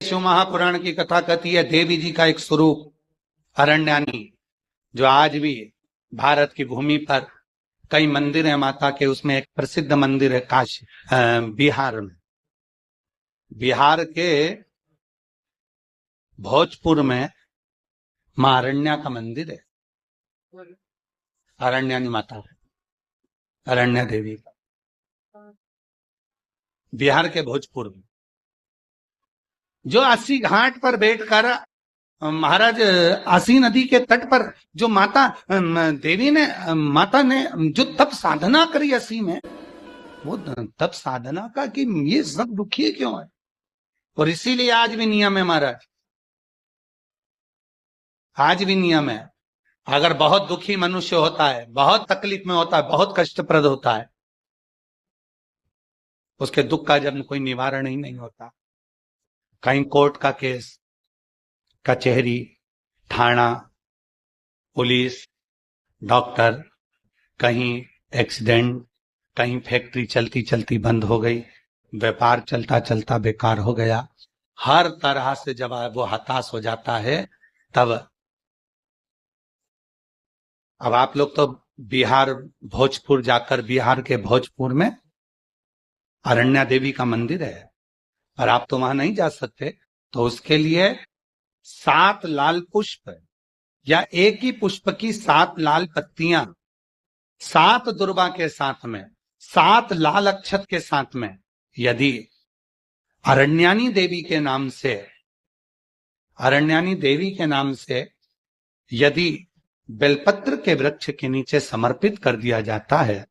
शिव महापुराण की कथा कहती है देवी जी का एक स्वरूप अरण्यानी, जो आज भी भारत की भूमि पर कई मंदिर हैं माता के, उसमें एक प्रसिद्ध मंदिर है काशी बिहार में। बिहार के भोजपुर में मां अरण्या का मंदिर है, अरण्यानी माता है, अरण्या देवी का, बिहार के भोजपुर में। जो अस्सी घाट पर बैठकर महाराज आसी नदी के तट पर जो माता देवी ने माता ने जो तप साधना करी अस्सी में, वो तप साधना का कि ये सब दुखी क्यों है, और इसीलिए आज भी नियम है महाराज, आज भी नियम है। अगर बहुत दुखी मनुष्य होता है, बहुत तकलीफ में होता है, बहुत कष्टप्रद होता है, उसके दुख का जब कोई निवारण ही नहीं होता, कहीं कोर्ट का केस, कचहरी, थाना, पुलिस, डॉक्टर, कहीं एक्सीडेंट, कहीं फैक्ट्री चलती चलती बंद हो गई, व्यापार चलता चलता बेकार हो गया, हर तरह से जब वो हताश हो जाता है, तब अब आप लोग तो बिहार भोजपुर जाकर, बिहार के भोजपुर में अरण्या देवी का मंदिर है, और आप तो वहां नहीं जा सकते, तो उसके लिए 7 लाल पुष्प या एक ही पुष्प की 7 लाल पत्तियां, 7 दुर्वा के साथ में, 7 लाल अक्षत के साथ में, यदि अरण्यानी देवी के नाम से, अरण्यानी देवी के नाम से यदि बेलपत्र के वृक्ष के नीचे समर्पित कर दिया जाता है,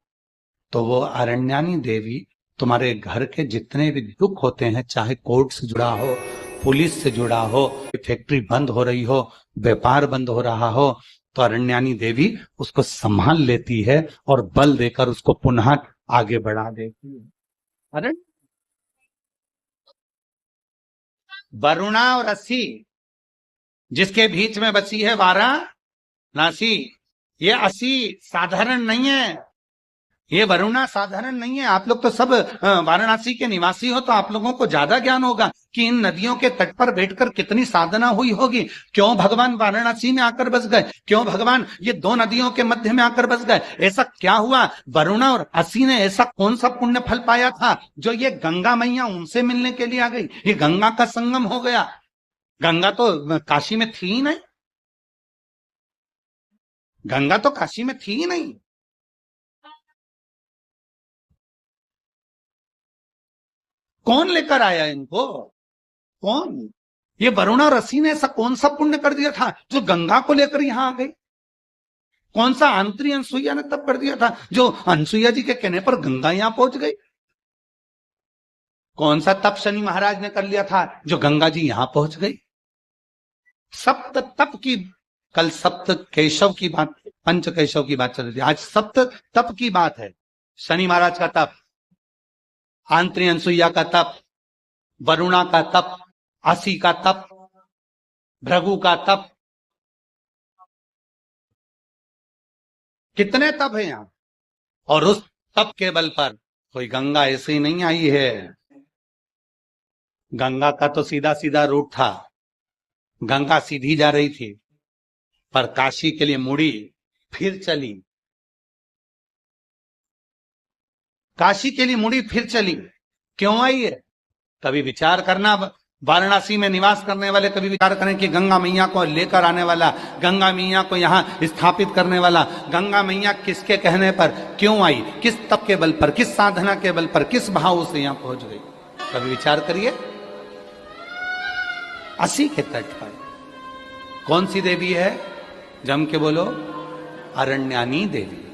तो वो अरण्यानी देवी तुम्हारे घर के जितने भी दुख होते हैं, चाहे कोर्ट से जुड़ा हो, पुलिस से जुड़ा हो, फैक्ट्री बंद हो रही हो, व्यापार बंद हो रहा हो, तो अरण्यानी देवी उसको संभाल लेती है और बल देकर उसको पुनः आगे बढ़ा देती है। अरे वरुणा और अस्सी जिसके बीच में बसी है वाराणसी, ये अस्सी साधारण नहीं है, ये वरुणा साधारण नहीं है। आप लोग तो सब वाराणसी के निवासी हो, तो आप लोगों को ज्यादा ज्ञान होगा कि इन नदियों के तट पर बैठकर कितनी साधना हुई होगी, क्यों भगवान वाराणसी में आकर बस गए, क्यों भगवान ये 2 नदियों के मध्य में आकर बस गए, ऐसा क्या हुआ, वरुणा और अस्सी ने ऐसा कौन सा पुण्य फल पाया था जो ये गंगा मैया उनसे मिलने के लिए आ गई, ये गंगा का संगम हो गया। गंगा तो काशी में थी ही नहीं, गंगा तो काशी में थी ही नहीं। कौन लेकर आया इनको, कौन? ये वरुणा और अस्सी ने ऐसा कौन सा पुण्य कर दिया था जो गंगा को लेकर यहां आ गई? कौन सा आंतरी अनसुईया ने तब कर दिया था जो अनसुईया जी के कहने पर गंगा यहां पहुंच गई? कौन सा तप शनि महाराज ने कर लिया था जो गंगा जी यहां पहुंच गई? सप्त तप की, कल सप्त केशव की बात, पंच केशव की बात चल रही थी, आज सप्त तप की बात है। शनि महाराज का तप, आंतरी अनसुईया का तप, वरुणा का तप, अस्सी का तप, भृगु का तप, कितने तप है यहां। और उस तप के बल पर कोई गंगा ऐसे ही नहीं आई है। गंगा का तो सीधा सीधा रूट था, गंगा सीधी जा रही थी, पर काशी के लिए मुड़ी, फिर चली, काशी के लिए मुड़ी फिर चली, क्यों आई है? कभी विचार करना, वाराणसी में निवास करने वाले कभी विचार करें कि गंगा मैया को लेकर आने वाला, गंगा मैया को यहां स्थापित करने वाला, गंगा मैया किसके कहने पर क्यों आई, किस तप के बल पर, किस साधना के बल पर, किस भाव से यहां पहुंच गई? कभी विचार करिए। अस्सी के तट पर कौन सी देवी है? जम के बोलो, अरण्यानी देवी।